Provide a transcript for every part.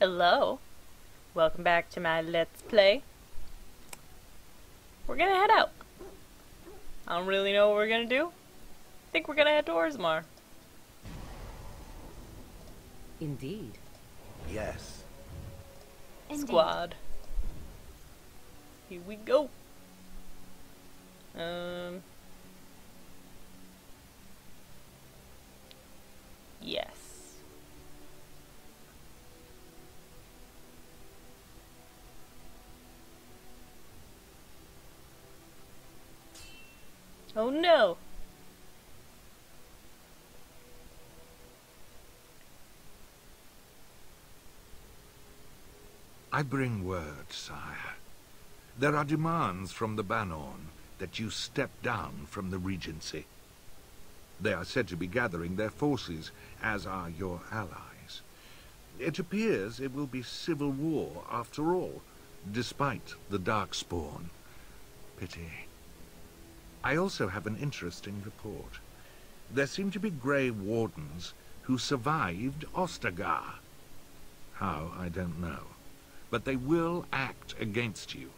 Hello, welcome back to my Let's Play. We're gonna head out. I don't really know what we're gonna do. I think we're gonna head to Orzammar. Indeed. Yes. Squad. Here we go. Yes. Oh no! I bring word, sire. There are demands from the Banorn that you step down from the Regency. They are said to be gathering their forces, as are your allies. It appears it will be civil war after all, despite the Darkspawn. Pity. I also have an interesting report. There seem to be Grey Wardens who survived Ostagar. How, I don't know. But they will act against you.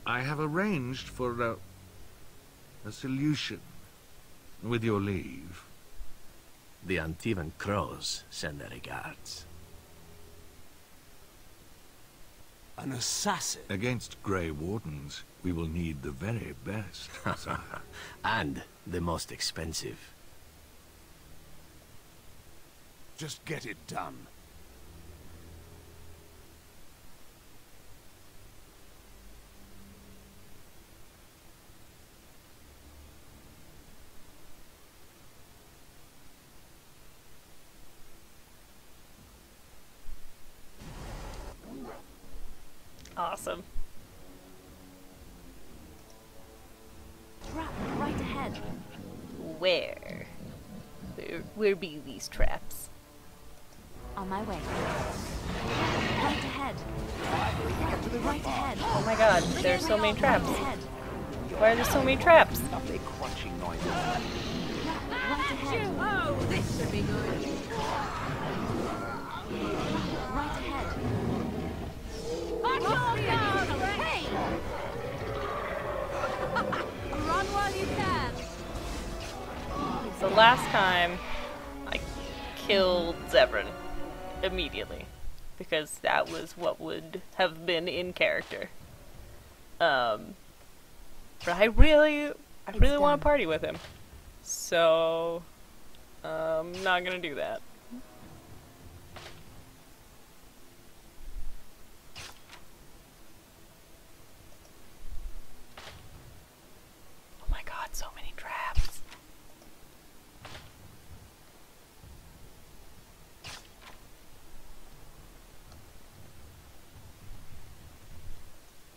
I have arranged for a solution, with your leave. The Antivan Crows send their regards. An assassin? Against Grey Wardens, we will need the very best, sire. And the most expensive. Just get it done. Awesome. Trap right ahead. Where? Where be these traps? On my way. Right ahead. Right ahead. Oh my god, there's so many traps. Right ahead. Why are there so many traps? Lovely crunching noises. Right ahead. Oh, this should be good. Right ahead. Back your guard! Hey! Run while you can. So last time, I killed Zevran immediately, because that was what would have been in character. But I really want to party with him, so I'm not gonna do that. Oh my god, so many traps.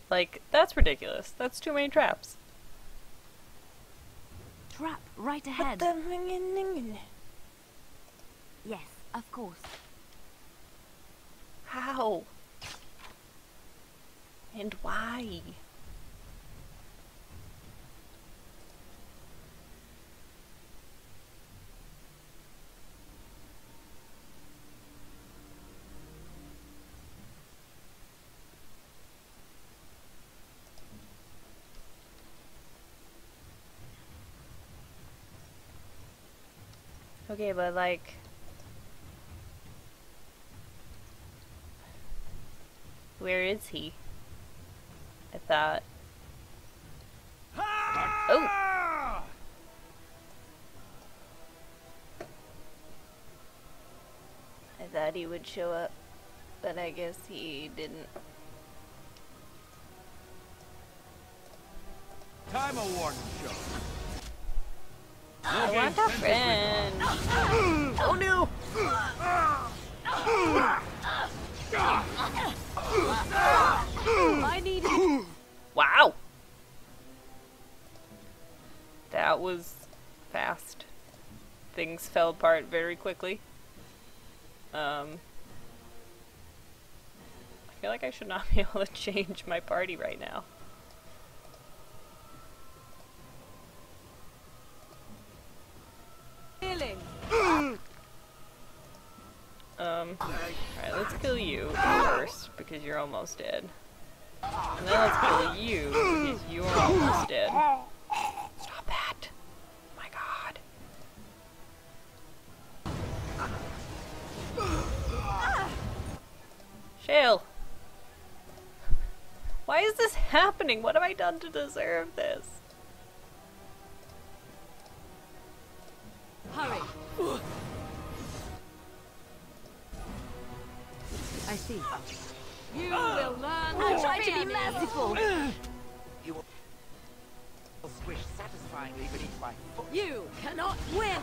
Like, that's ridiculous. That's too many traps. Trap right ahead. What the... Yes, of course. How? And why? Okay, but like... Where is he? I thought... Oh! I thought he would show up, but I guess he didn't. Time a warden show. I want a friend! Oh no! I need it. Wow! That was fast. Things fell apart very quickly. I feel like I should not be able to change my party right now. Healing. Alright, let's kill you first, because you're almost dead. And then let's kill you, because you're almost dead. Stop that! Oh my god. Shale! Why is this happening? What have I done to deserve this? Hurry. I see. You will learn. I'll try to be me. merciful. You will squish satisfyingly beneath my foot. You cannot win.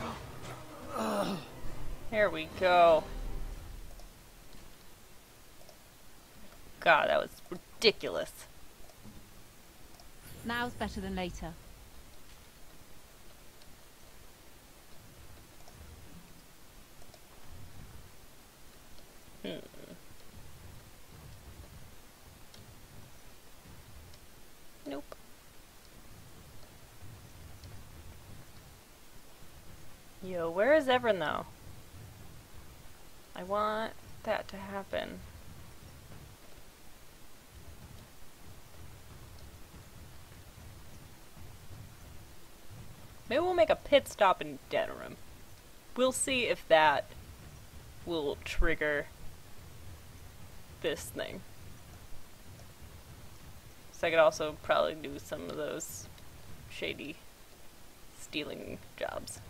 There we go. God, that was ridiculous. Now's better than later. Nope. Yo, where is Zevran though? I want that to happen. Maybe we'll make a pit stop in Denerim. We'll see if that will trigger this thing. So I could also probably do some of those shady stealing jobs.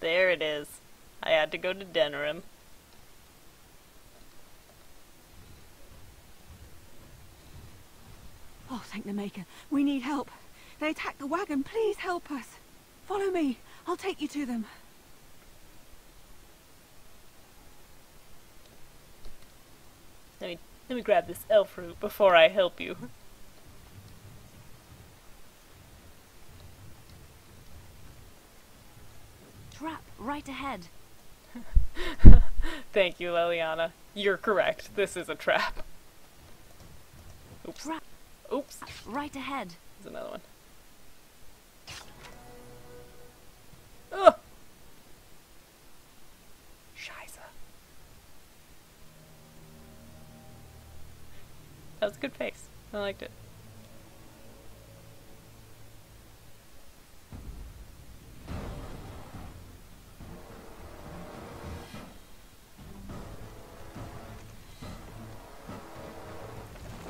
There it is. I had to go to Denerim. Oh, thank the Maker. We need help. They attacked the wagon. Please help us. Follow me. I'll take you to them. Let me grab this elf root before I help you. Trap right ahead. Thank you, Leliana. You're correct. This is a trap. Oops. Trap Oops. right ahead. There's another one. Ugh! Scheiße. That was a good face. I liked it.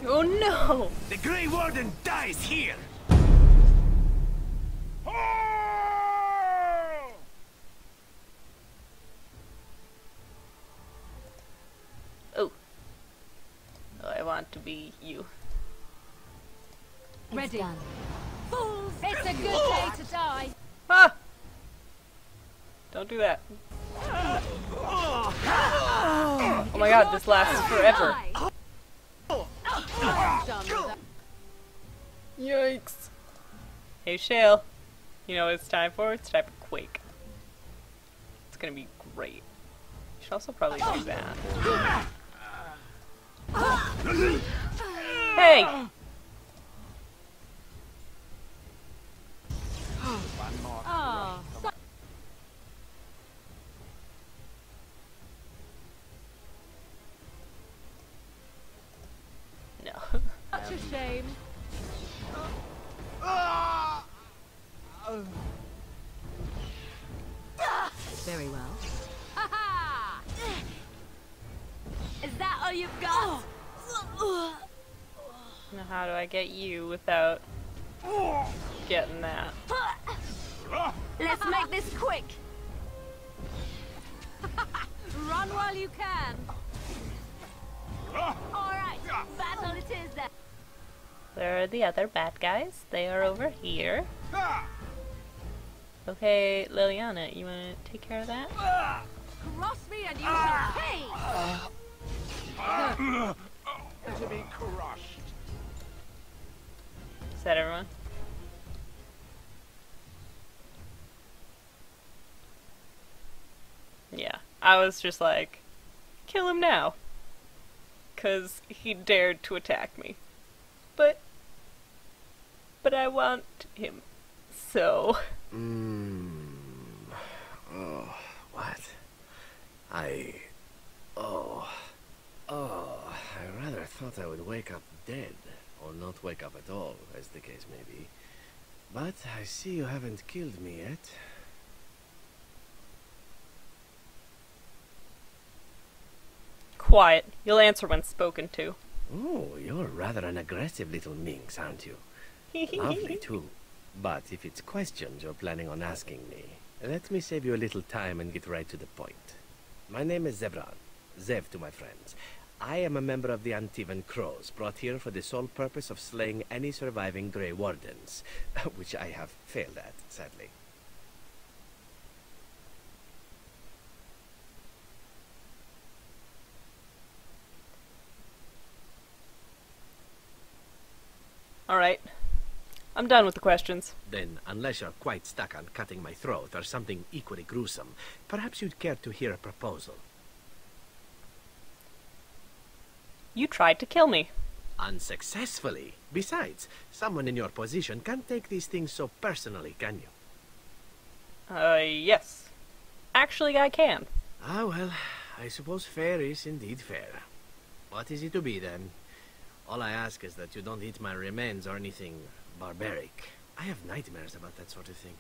Oh no! The Grey Warden dies here! Oh. Oh, I want to be you. It's Ready. done. Fools! It's a good day to die. Ah! Don't do that. Oh my god, this lasts forever. Die. I'm done with that. Yikes. Hey Shale. You know what it's time for? It's time for Quake. It's gonna be great. You should also probably do that. Hey! One more. Oh, No. such a shame. Very well. Ha ha! Is that all you've got? Now how do I get you without getting that? Let's make this quick. Run while you can. All right, battle it is then. Where are the other bad guys? They are over here. Okay, Liliana, you wanna take care of that? Cross me and you shall pay. To be crushed. Is that everyone? Yeah. I was just like, kill him now. 'Cause he dared to attack me. But I want him. So... Oh, what? I rather thought I would wake up dead, or not wake up at all, as the case may be. But I see you haven't killed me yet. Quiet. You'll answer when spoken to. Oh, you're rather an aggressive little minx, aren't you? Lovely, too. But if it's questions you're planning on asking me, let me save you a little time and get right to the point. My name is Zevran. Zev to my friends. I am a member of the Antivan Crows, brought here for the sole purpose of slaying any surviving Grey Wardens, which I have failed at, sadly. Alright. I'm done with the questions. Then, unless you're quite stuck on cutting my throat or something equally gruesome, perhaps you'd care to hear a proposal. You tried to kill me. Unsuccessfully. Besides, someone in your position can't take these things so personally, can you? Yes. Actually, I can. Ah, well, I suppose fair is indeed fair. What is it to be, then? All I ask is that you don't eat my remains or anything barbaric. I have nightmares about that sort of thing.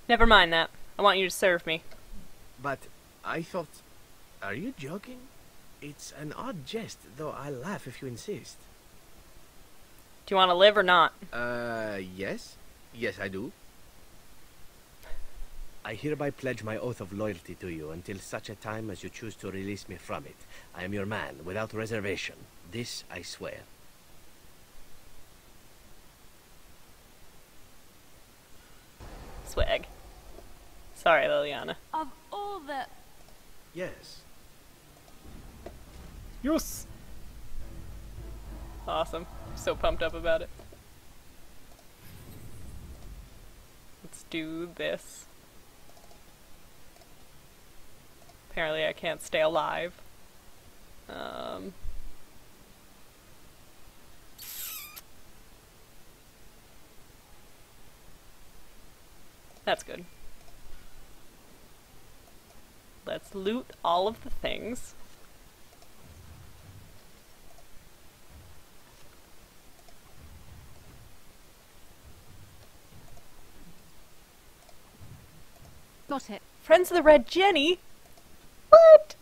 Never mind that. I want you to serve me. But I thought... Are you joking? It's an odd jest, though I'll laugh if you insist. Do you want to live or not? Yes. Yes, I do. I hereby pledge my oath of loyalty to you until such a time as you choose to release me from it. I am your man, without reservation. This I swear. Swag. Sorry, Liliana. Of all the... Yes. Yes! Awesome. So pumped up about it. Let's do this. Apparently I can't stay alive. That's good. Let's loot all of the things. Got it. Friends of the Red Jenny? What?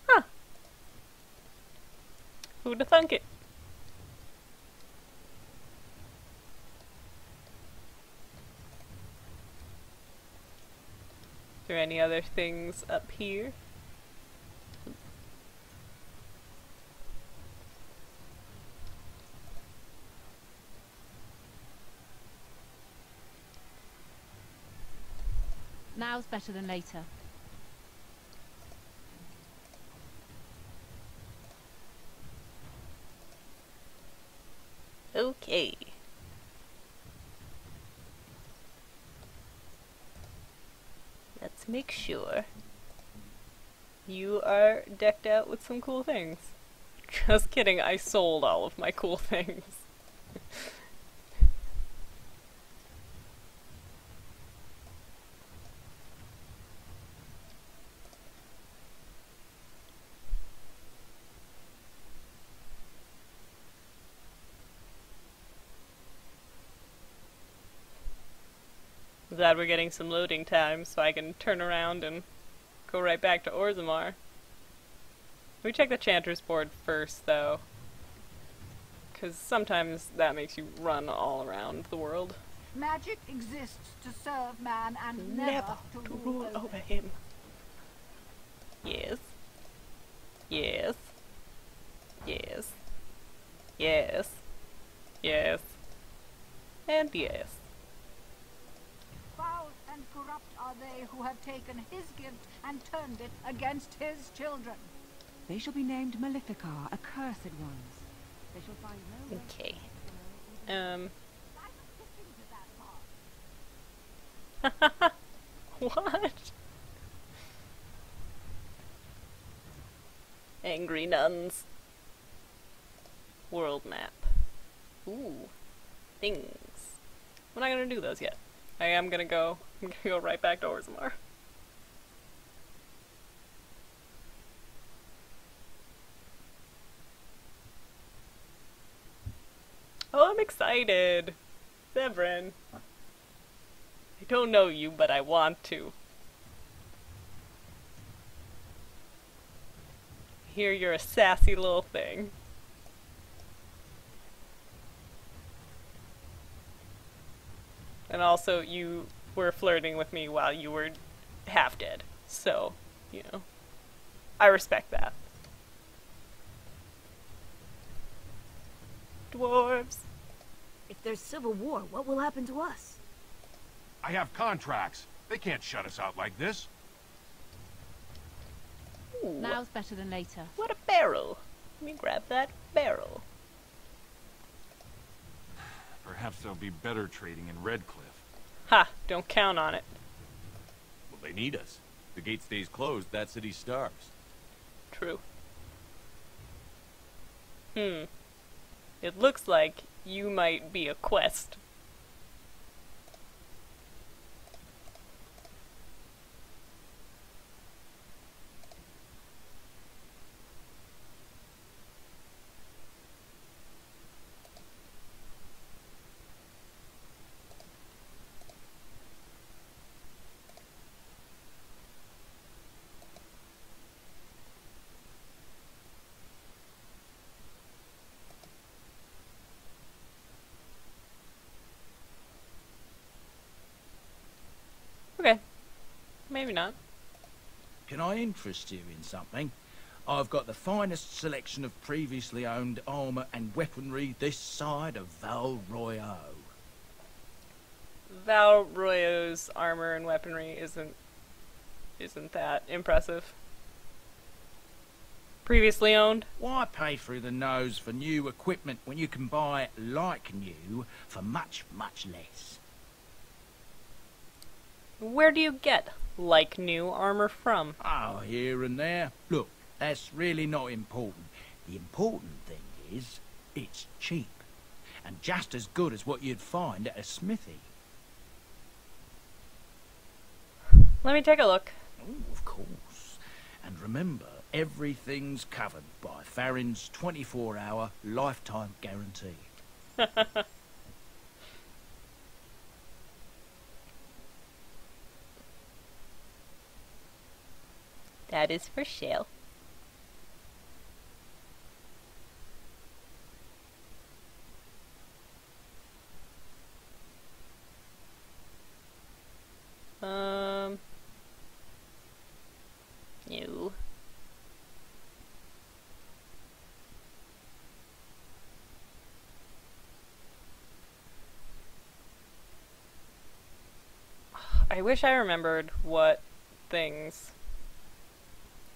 Huh. Who'd have thunk it? Is there any other things up here? Now's better than later. Okay. Let's make sure you are decked out with some cool things. Just kidding, I sold all of my cool things. Glad we're getting some loading time so I can turn around and go right back to Orzammar. We check the Chanter's board first, though, because sometimes that makes you run all around the world. Magic exists to serve man and Never to rule over him. Yes. Yes. Yes. Yes. Yes. And yes. Foul and corrupt are they who have taken his gift and turned it against his children. They shall be named Maleficar, accursed ones. They shall find no rest. Okay. What? Angry nuns. World map. Ooh. Things. We're not gonna do those yet. I'm gonna go right back to Orzammar. Oh, I'm excited! Zevran. I don't know you, but I want to. Hear you're a sassy little thing. And also, you were flirting with me while you were half dead. So, you know, I respect that. Dwarves. If there's civil war, what will happen to us? I have contracts. They can't shut us out like this. Ooh, Now's better than later. what a barrel. Let me grab that barrel. Perhaps there'll be better trading in Redcliffe. Ha! Don't count on it. Well, they need us. The gate stays closed, that city starves. True. It looks like you might be a quest. Okay. Maybe not. Can I interest you in something? I've got the finest selection of previously owned armour and weaponry this side of Val Royeaux. Val Royeaux's armor and weaponry isn't that impressive. Previously owned? Why pay through the nose for new equipment when you can buy like new for much, much less? Where do you get like new armor from? Oh, here and there. Look, that's really not important. The important thing is, it's cheap. And just as good as what you'd find at a smithy. Let me take a look. Oh, of course. And remember, everything's covered by Farron's 24-hour lifetime guarantee. That is for sale. You. I wish I remembered what things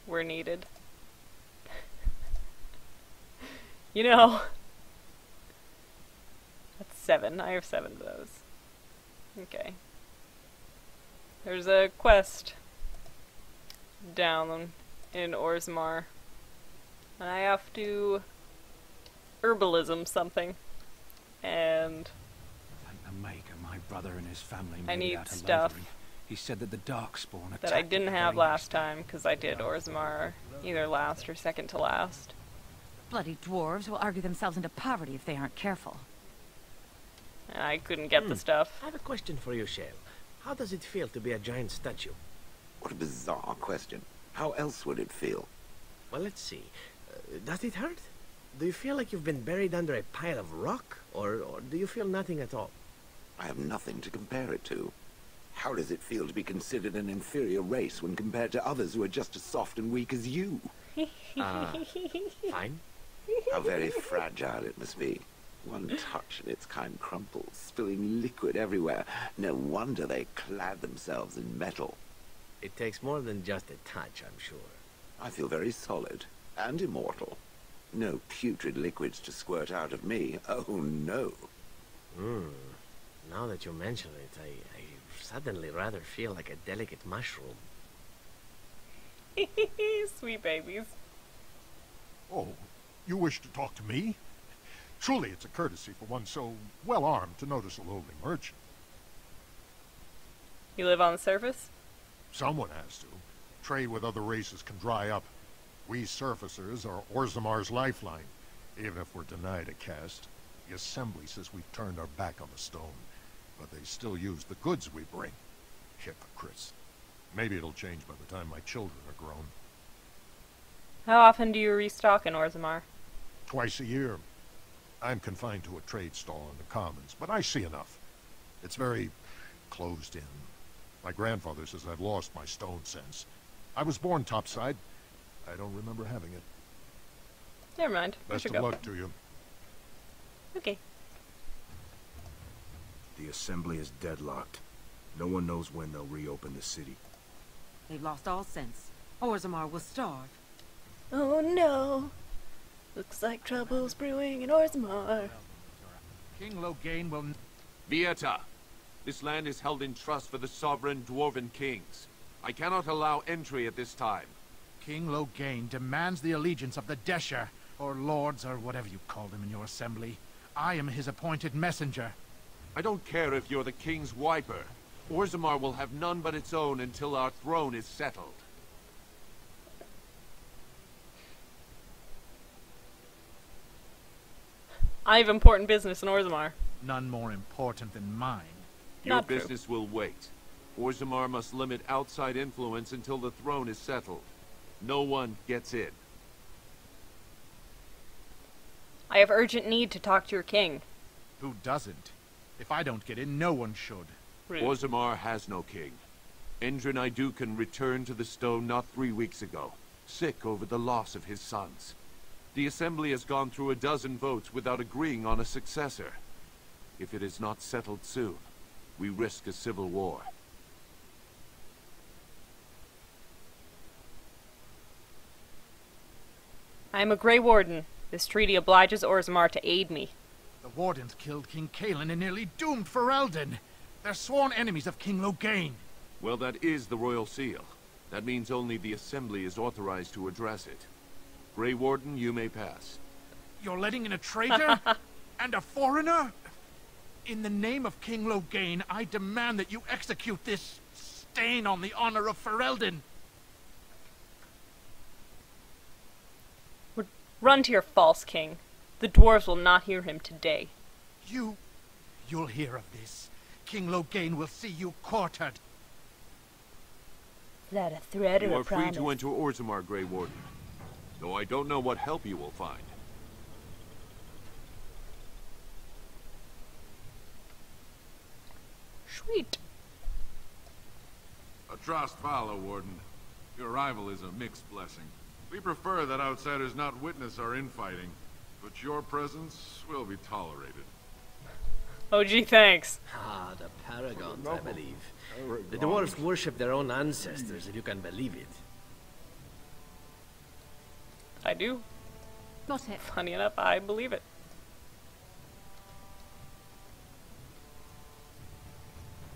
were needed. You know, that's 7. I have 7 of those. Okay. There's a quest down in Orzammar, and I have to herbalism something, and Thank the Maker, my brother and his family I made it need out of stuff Lothering. He said that the Darkspawn attacked that I didn't the have very last time, because I did Orzammar either last or second to last. Bloody dwarves will argue themselves into poverty if they aren't careful. And I couldn't get the stuff. I have a question for you, Shale. How does it feel to be a giant statue? What a bizarre question. How else would it feel? Well, let's see. Does it hurt? Do you feel like you've been buried under a pile of rock? Or do you feel nothing at all? I have nothing to compare it to. How does it feel to be considered an inferior race when compared to others who are just as soft and weak as you? Fine. How very fragile it must be. One touch and its kind crumples, spilling liquid everywhere. No wonder they clad themselves in metal. It takes more than just a touch, I'm sure. I feel very solid and immortal. No putrid liquids to squirt out of me. Oh, no. Now that you mention it, I suddenly rather feel like a delicate mushroom. Sweet babies. Oh, you wish to talk to me? Truly, it's a courtesy for one so well-armed to notice a lowly merchant. You live on the surface? Someone has to. Trade with other races can dry up. We surfacers are Orzammar's lifeline. Even if we're denied a caste, the Assembly says we've turned our back on the stone. But they still use the goods we bring. Hypocrites. Maybe it'll change by the time my children are grown. How often do you restock in Orzammar? Twice a year. I'm confined to a trade stall in the Commons, but I see enough. It's very closed in. My grandfather says I've lost my stone sense. I was born topside. I don't remember having it. Never mind. Best of luck to you. Okay. The Assembly is deadlocked. No one knows when they'll reopen the city. They've lost all sense. Orzammar will starve. Oh no. Looks like trouble's brewing in Orzammar. King Loghain will... Vieta! This land is held in trust for the sovereign dwarven kings. I cannot allow entry at this time. King Loghain demands the allegiance of the Desher, or lords, or whatever you call them in your assembly. I am his appointed messenger. I don't care if you're the king's wiper. Orzammar will have none but its own until our throne is settled. I have important business in Orzammar. None more important than mine. Your business will wait. Orzammar must limit outside influence until the throne is settled. No one gets in. I have urgent need to talk to your king. Who doesn't? If I don't get in, no one should. Rude. Orzammar has no king. Endrin Idukan returned to the stone not 3 weeks ago, sick over the loss of his sons. The Assembly has gone through a dozen votes without agreeing on a successor. If it is not settled soon, we risk a civil war. I am a Grey Warden. This treaty obliges Orzammar to aid me. The Wardens killed King Cailan and nearly doomed Ferelden. They're sworn enemies of King Loghain. Well, that is the Royal Seal. That means only the Assembly is authorized to address it. Grey Warden, you may pass. You're letting in a traitor? And a foreigner? In the name of King Loghain, I demand that you execute this stain on the honor of Ferelden. Run to your false king. The dwarves will not hear him today. You'll hear of this. King Loghain will see you quartered. Is that a threat or a promise? You are free to enter Orzammar, Grey Warden. Though I don't know what help you will find. Sweet. A trust follow, Warden. Your arrival is a mixed blessing. We prefer that outsiders not witness our infighting, but your presence will be tolerated. Oh, gee, thanks. Ah, the Paragons, I believe. The dwarves worship their own ancestors, if you can believe it. I do. Got it. Funny enough, I believe it.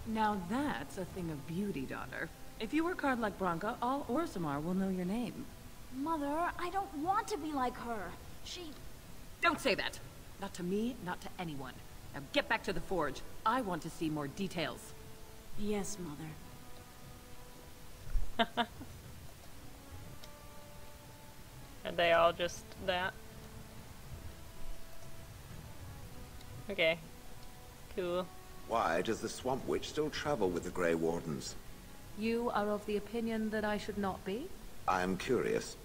Now that's a thing of beauty, daughter. If you work hard like Branka, all Orzammar will know your name. Mother, I don't want to be like her. Don't say that! Not to me, not to anyone. Now get back to the forge. I want to see more details. Yes, Mother. Are they all just that? Okay. Cool. Why does the Swamp Witch still travel with the Grey Wardens? You are of the opinion that I should not be? I am curious.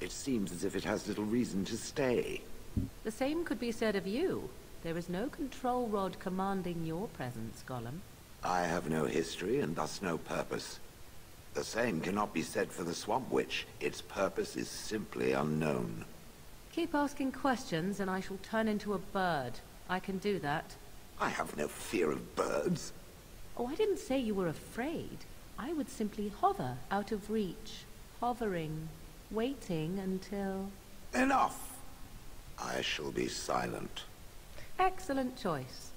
It seems as if it has little reason to stay. The same could be said of you. There is no control rod commanding your presence, Gollum. I have no history and thus no purpose. The same cannot be said for the Swamp Witch. Its purpose is simply unknown. Keep asking questions and I shall turn into a bird. I can do that. I have no fear of birds. Oh, I didn't say you were afraid. I would simply hover out of reach. Hovering. Waiting until... Enough! I shall be silent. Excellent choice.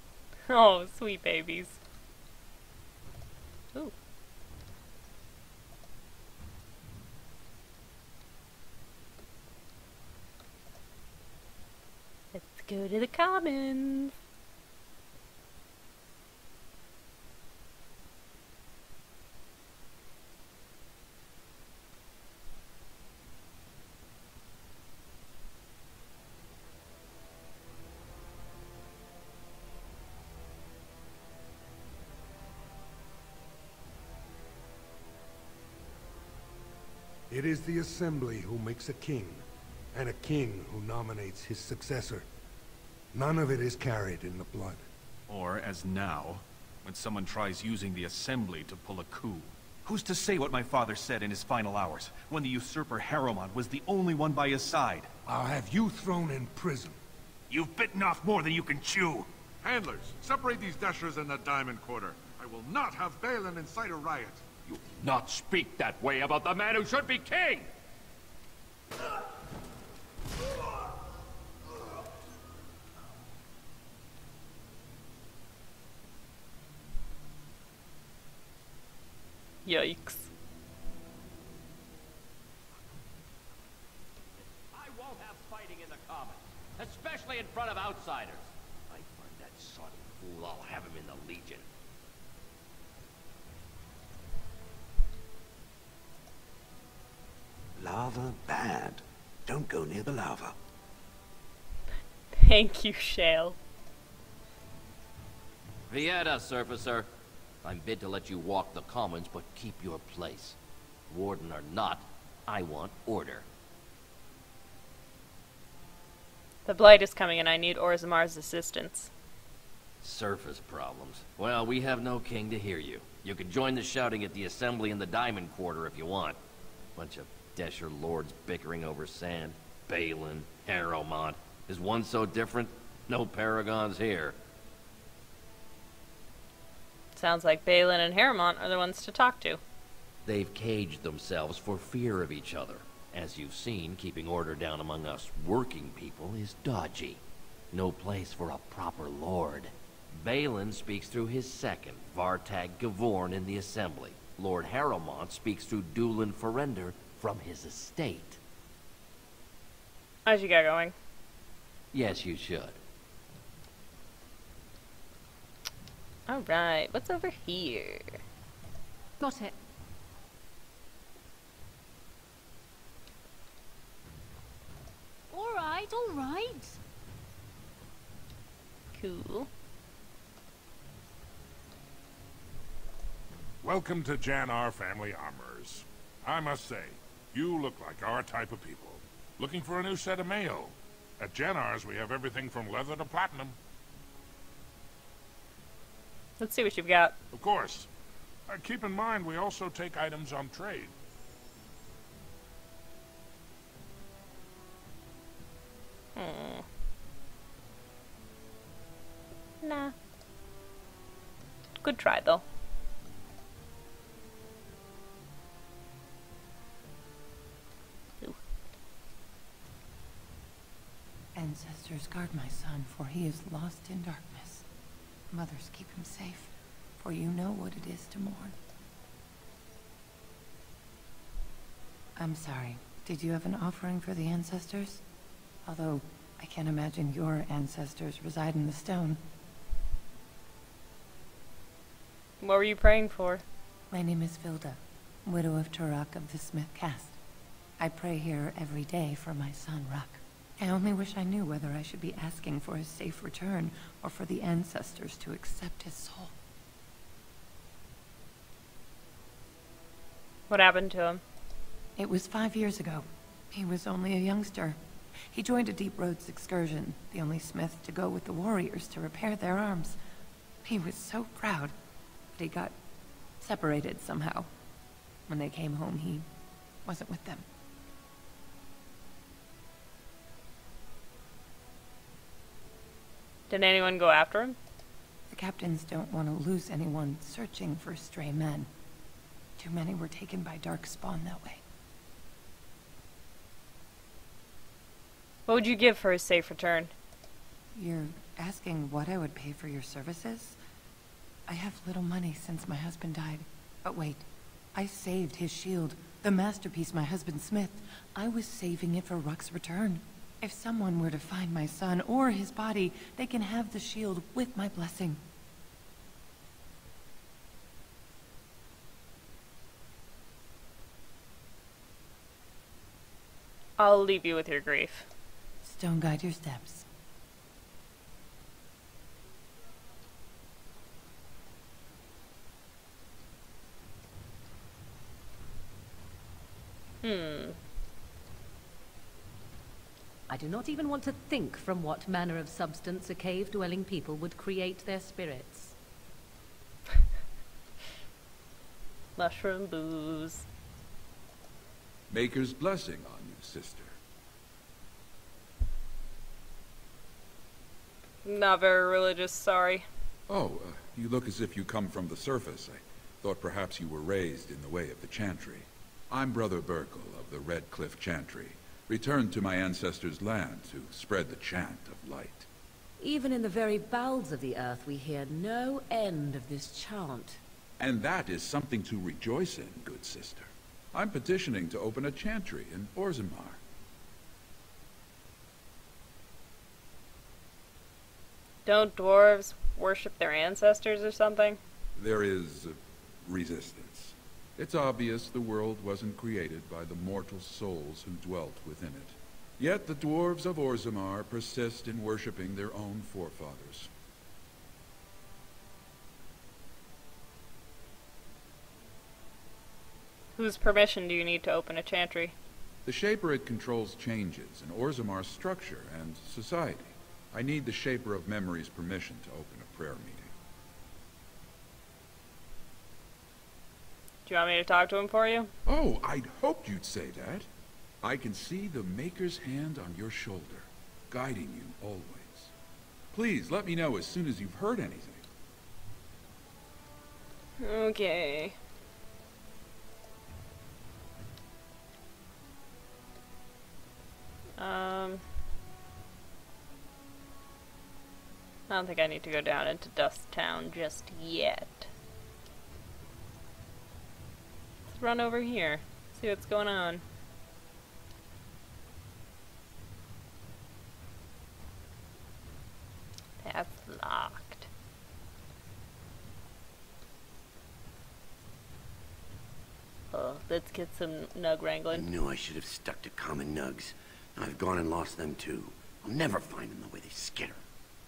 Oh, sweet babies. Ooh. Let's go to the commons. It is the Assembly who makes a king, and a king who nominates his successor. None of it is carried in the blood. Or, as now, when someone tries using the Assembly to pull a coup. Who's to say what my father said in his final hours, when the usurper Harrowmont was the only one by his side? I'll have you thrown in prison. You've bitten off more than you can chew. Handlers, separate these dashers in the Diamond Quarter. I will not have Balin incite a riot. You not speak that way about the man who should be king! Yikes. I won't have fighting in the Commons, especially in front of outsiders. I find that sodden fool, I'll have him in the Legion. Lava bad. Don't go near the lava. Thank you, Shale. Vieta, Surfacer. I'm bid to let you walk the Commons, but keep your place. Warden or not, I want order. The Blight is coming and I need Orzammar's assistance. Surface problems. Well, we have no king to hear you. You can join the shouting at the Assembly in the Diamond Quarter if you want. Bunch of Desher lords bickering over sand. Balin, Harrowmont. Is one so different? No paragons here. Sounds like Balin and Harrowmont are the ones to talk to. They've caged themselves for fear of each other. As you've seen, keeping order down among us working people is dodgy. No place for a proper lord. Balin speaks through his second, Vartag Gavorn, in the Assembly. Lord Harrowmont speaks through Dulin Ferender from his estate. I should get going. Yes, you should. Alright, what's over here? Got it. Alright, alright. Cool. Welcome to Jannar Family Armorers. I must say, you look like our type of people. Looking for a new set of mail. At Jannar's, we have everything from leather to platinum. Let's see what you've got. Of course. Keep in mind, we also take items on trade. Nah. Good try, though. Ooh. Ancestors, guard my son, for he is lost in darkness. Mothers, keep him safe, for you know what it is to mourn. I'm sorry. Did you have an offering for the ancestors? Although, I can't imagine your ancestors reside in the stone. What were you praying for? My name is Vilda, widow of Turok of the Smith caste. I pray here every day for my son, Ruck. I only wish I knew whether I should be asking for his safe return or for the ancestors to accept his soul. What happened to him? It was 5 years ago. He was only a youngster. He joined a Deep Roads excursion, the only smith to go with the warriors to repair their arms. He was so proud, but he got separated somehow. When they came home, he wasn't with them. Did anyone go after him? The captains don't want to lose anyone searching for stray men. Too many were taken by dark spawn that way. What would you give for his safe return? You're asking what I would pay for your services? I have little money since my husband died. But wait, I saved his shield, the masterpiece my husband smithed. I was saving it for Ruck's return. If someone were to find my son or his body, they can have the shield with my blessing. I'll leave you with your grief. Stone guide your steps. I do not even want to think from what manner of substance a cave-dwelling people would create their spirits. Mushroom booze. Maker's blessing on you, sister. Not very religious, sorry. Oh, you look as if you come from the surface. I thought perhaps you were raised in the way of the Chantry. I'm Brother Burkle of the Red Cliff Chantry, returned to my ancestors' land to spread the chant of light. Even in the very bowels of the earth, we hear no end of this chant. And that is something to rejoice in, good sister. I'm petitioning to open a chantry in Orzammar. Don't dwarves worship their ancestors or something? There is resistance. It's obvious the world wasn't created by the mortal souls who dwelt within it. Yet the dwarves of Orzammar persist in worshipping their own forefathers. Whose permission do you need to open a chantry? The Shaper controls changes in Orzammar's structure and society. I need the Shaper of Memory's permission to open a prayer meeting. Do you want me to talk to him for you? Oh, I'd hoped you'd say that. I can see the Maker's hand on your shoulder, guiding you always. Please, let me know as soon as you've heard anything. Okay. I don't think I need to go down into Dust Town just yet. Let's run over here, see what's going on. That's locked. Oh, let's get some nug wrangling. I knew I should have stuck to common nugs. I've gone and lost them too. I'll never find them the way they skitter.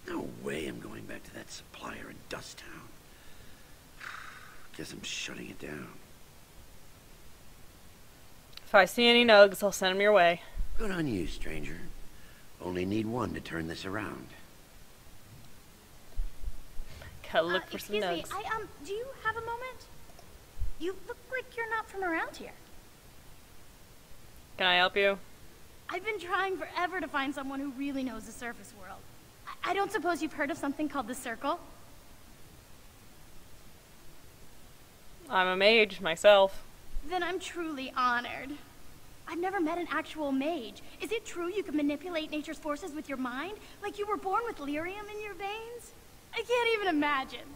No way I'm going back to that supplier in Dust Town. Guess I'm shutting it down. If I see any nugs, I'll send them your way. Good on you, stranger. Only need one to turn this around. Gotta look for some nugs. Excuse me, do you have a moment? You look like you're not from around here. Can I help you? I've been trying forever to find someone who really knows the surface world. I don't suppose you've heard of something called the Circle? I'm a mage myself. Then I'm truly honored. I've never met an actual mage. Is it true you can manipulate nature's forces with your mind? Like you were born with lyrium in your veins? I can't even imagine.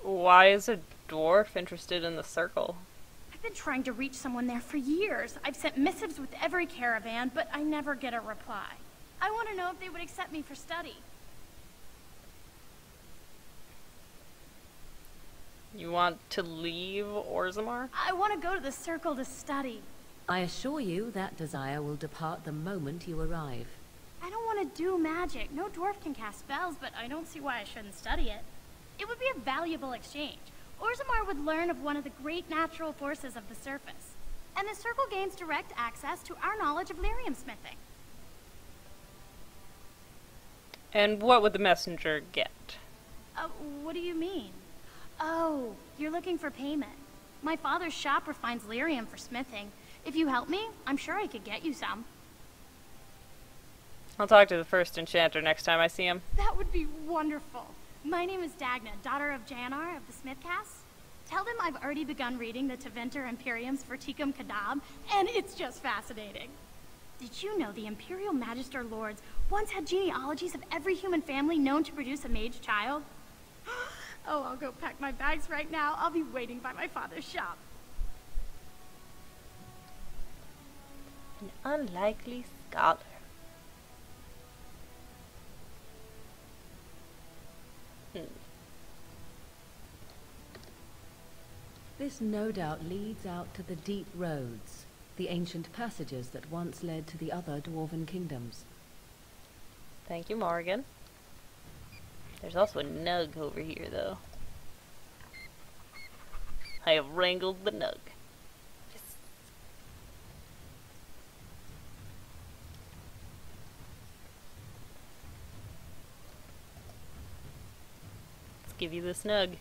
Why is a dwarf interested in the Circle? I've been trying to reach someone there for years. I've sent missives with every caravan, but I never get a reply. I want to know if they would accept me for study. You want to leave Orzammar? I want to go to the Circle to study. I assure you that desire will depart the moment you arrive. I don't want to do magic. No dwarf can cast spells, but I don't see why I shouldn't study it. It would be a valuable exchange. Orzammar would learn of one of the great natural forces of the surface. And the Circle gains direct access to our knowledge of lyrium smithing. And what would the messenger get? What do you mean? Oh, you're looking for payment. My father's shop refines lyrium for smithing. If you help me, I'm sure I could get you some. I'll talk to the first enchanter next time I see him. That would be wonderful. My name is Dagna, daughter of Janar of the Smithcast. Tell them I've already begun reading the Teventer Imperiums for Tikum Kadab, and it's just fascinating. Did you know the Imperial Magister Lords once had genealogies of every human family known to produce a mage child? Oh, I'll go pack my bags right now. I'll be waiting by my father's shop. An unlikely scholar. This no doubt leads out to the deep roads, the ancient passages that once led to the other dwarven kingdoms. Thank you, Morgan. There's also a nug over here, though. I have wrangled the nug. Yes. Let's give you this nug.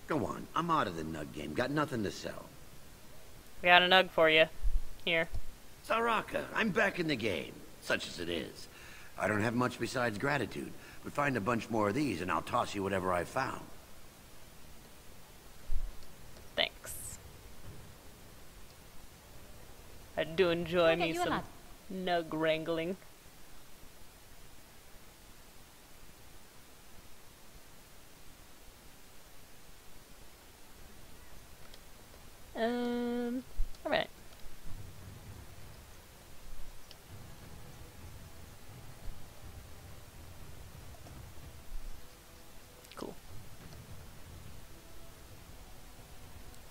Go on, I'm out of the nug game. Got nothing to sell. We got a nug for you. Here. Saraka, I'm back in the game, such as it is. I don't have much besides gratitude, but find a bunch more of these and I'll toss you whatever I found. Thanks. I do enjoy me some nug wrangling. Alright. Cool.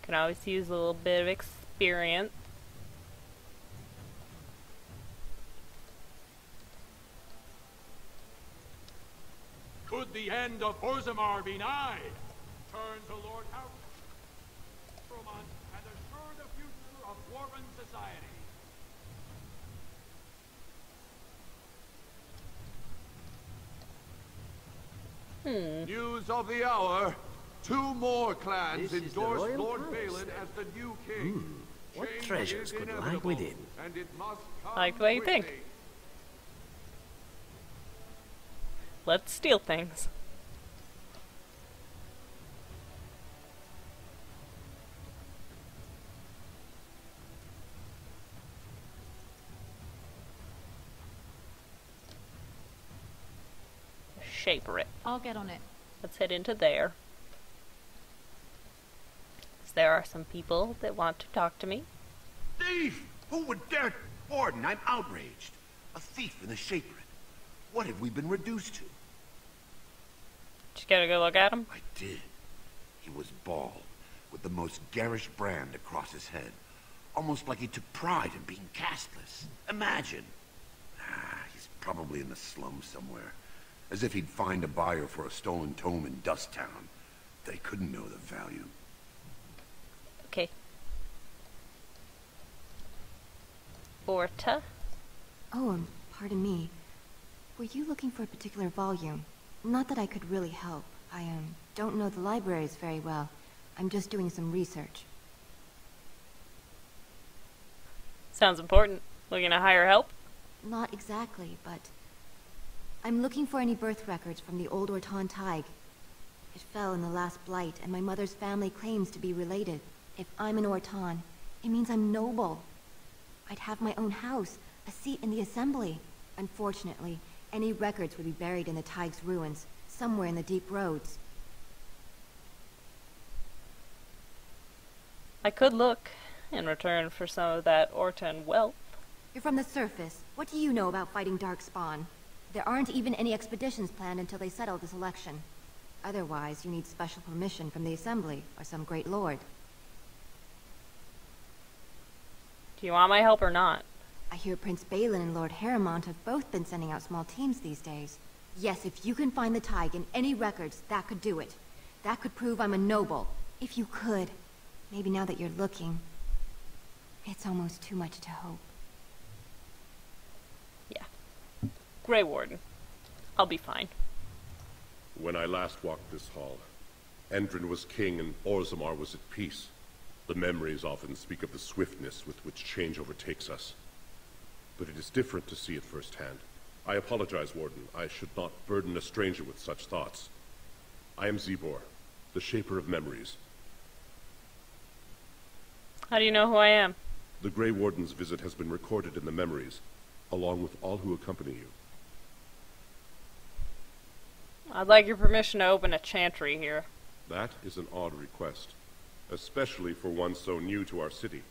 Can always use a little bit of experience. Could the end of Orzammar be nigh? Turn to Lord Harroman and assure the future of Dwarven society. News of the hour. 2 more clans endorse Lord Balin as the new king. What treasures could lie within? And it must come Like the way you quickly. think. Let's steal things. Shaper it. I'll get on it. Let's head into there. There are some people that want to talk to me. Thief! Who would dare? Warden, I'm outraged. A thief in the Shaper. What have we been reduced to? Did you get a good look at him? I did. He was bald, with the most garish brand across his head. Almost like he took pride in being castless. Imagine. He's probably in the slums somewhere. As if he'd find a buyer for a stolen tome in Dust Town. They couldn't know the value. Okay. Orta? Oh, pardon me. Were you looking for a particular volume? Not that I could really help. I don't know the libraries very well. I'm just doing some research. Sounds important. Looking to hire help? Not exactly, but I'm looking for any birth records from the old Ortan Tig. It fell in the last blight, and my mother's family claims to be related. If I'm an Ortan, it means I'm noble. I'd have my own house, a seat in the assembly. Unfortunately, any records would be buried in the Tig's ruins, somewhere in the deep roads. I could look in return for some of that Ortan wealth. You're from the surface. What do you know about fighting Darkspawn? There aren't even any expeditions planned until they settle this election. Otherwise, you need special permission from the Assembly or some great lord. Do you want my help or not? I hear Prince Balin and Lord Harroman have both been sending out small teams these days. Yes, if you can find the Tig in any records, that could do it. That could prove I'm a noble. If you could. Maybe now that you're looking, it's almost too much to hope. Yeah. Grey Warden. I'll be fine. When I last walked this hall, Endrin was king and Orzammar was at peace. The memories often speak of the swiftness with which change overtakes us. But it is different to see it firsthand. I apologize, Warden. I should not burden a stranger with such thoughts. I am Zebor, the Shaper of Memories. How do you know who I am? The Grey Warden's visit has been recorded in the memories, along with all who accompany you. I'd like your permission to open a chantry here. That is an odd request, especially for one so new to our city.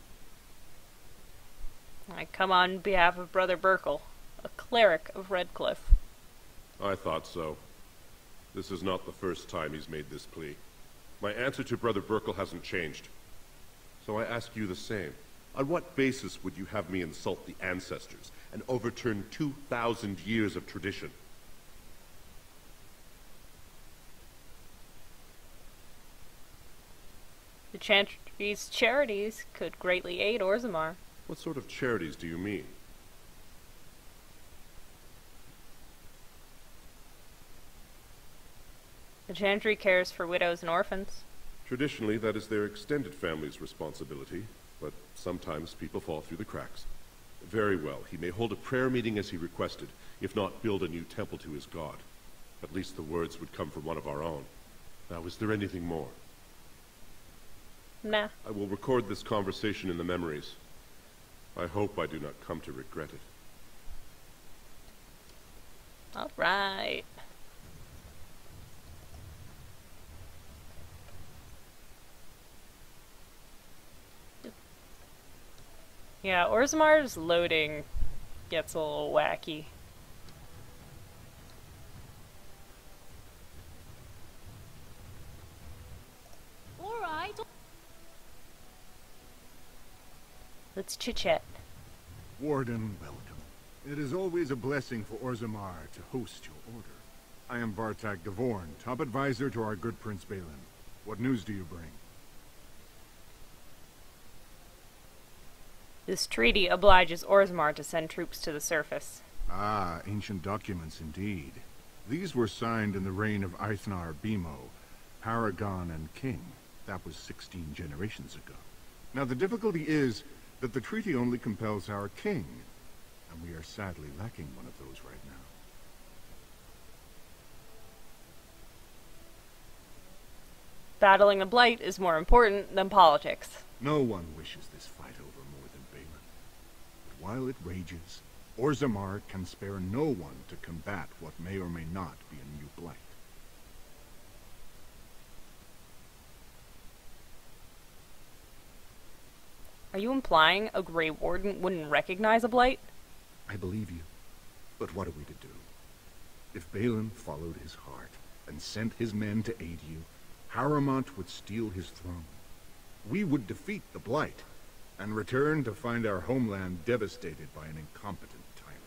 I come on behalf of Brother Burkle, a cleric of Redcliffe. I thought so. This is not the first time he's made this plea. My answer to Brother Burkle hasn't changed. So I ask you the same. On what basis would you have me insult the ancestors and overturn 2,000 years of tradition? The chantry's charities could greatly aid Orzammar. What sort of charities do you mean? The chantry cares for widows and orphans. Traditionally, that is their extended family's responsibility, but sometimes people fall through the cracks. Very well, he may hold a prayer meeting as he requested, if not build a new temple to his god. At least the words would come from one of our own. Now, is there anything more? Nah. I will record this conversation in the memories. I hope I do not come to regret it. All right. Yeah, Orzammar's loading gets a little wacky. Alright. Let's chit-chat. Warden, welcome. It is always a blessing for Orzammar to host your order. I am Vartak Gavorn, top advisor to our good Prince Balin. What news do you bring? This treaty obliges Orzammar to send troops to the surface. Ah, ancient documents indeed. These were signed in the reign of Eithnar Bimo, Paragon and King. That was 16 generations ago. Now the difficulty is that the treaty only compels our king, and we are sadly lacking one of those right now. Battling the Blight is more important than politics. No one wishes this fight over more than Balin. But while it rages, Orzammar can spare no one to combat what may or may not be a new Blight. Are you implying a Grey Warden wouldn't recognize a Blight? I believe you. But what are we to do? If Balin followed his heart and sent his men to aid you, Harrowmont would steal his throne. We would defeat the Blight and return to find our homeland devastated by an incompetent tyrant.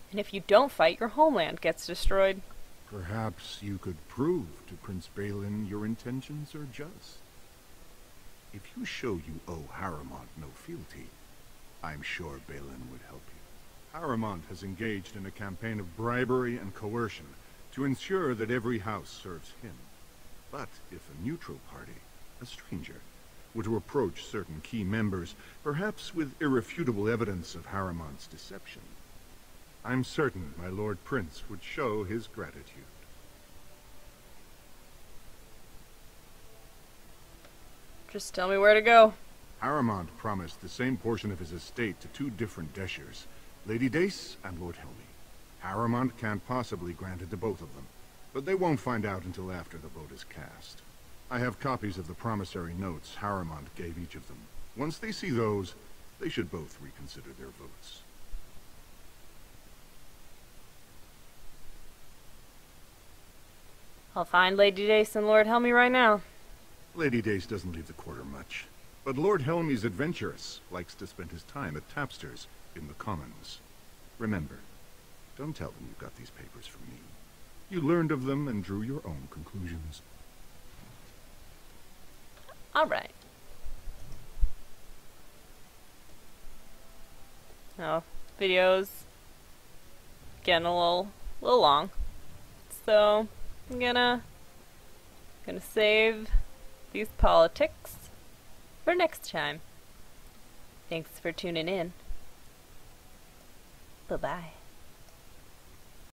And if you don't fight, your homeland gets destroyed. Perhaps you could prove to Prince Balin your intentions are just. If you show you owe Harrowmont no fealty, I'm sure Balin would help you. Harrowmont has engaged in a campaign of bribery and coercion to ensure that every house serves him. But if a neutral party, a stranger, were to approach certain key members, perhaps with irrefutable evidence of Harrowmont's deception, I'm certain my Lord Prince would show his gratitude. Just tell me where to go. Harrowmont promised the same portion of his estate to two different Deshers, Lady Dace and Lord Helmy. Harrowmont can't possibly grant it to both of them, but they won't find out until after the vote is cast. I have copies of the promissory notes Harrowmont gave each of them. Once they see those, they should both reconsider their votes. I'll find Lady Dace and Lord Helmy right now. Lady Dace doesn't leave the quarter much, but Lord Helmy's adventurous, likes to spend his time at tapsters in the Commons. Remember, don't tell them you got these papers from me. You learned of them and drew your own conclusions. Alright. Oh, video's getting a little long. So, I'm gonna save these politics for next time. Thanks for tuning in. Bye-bye.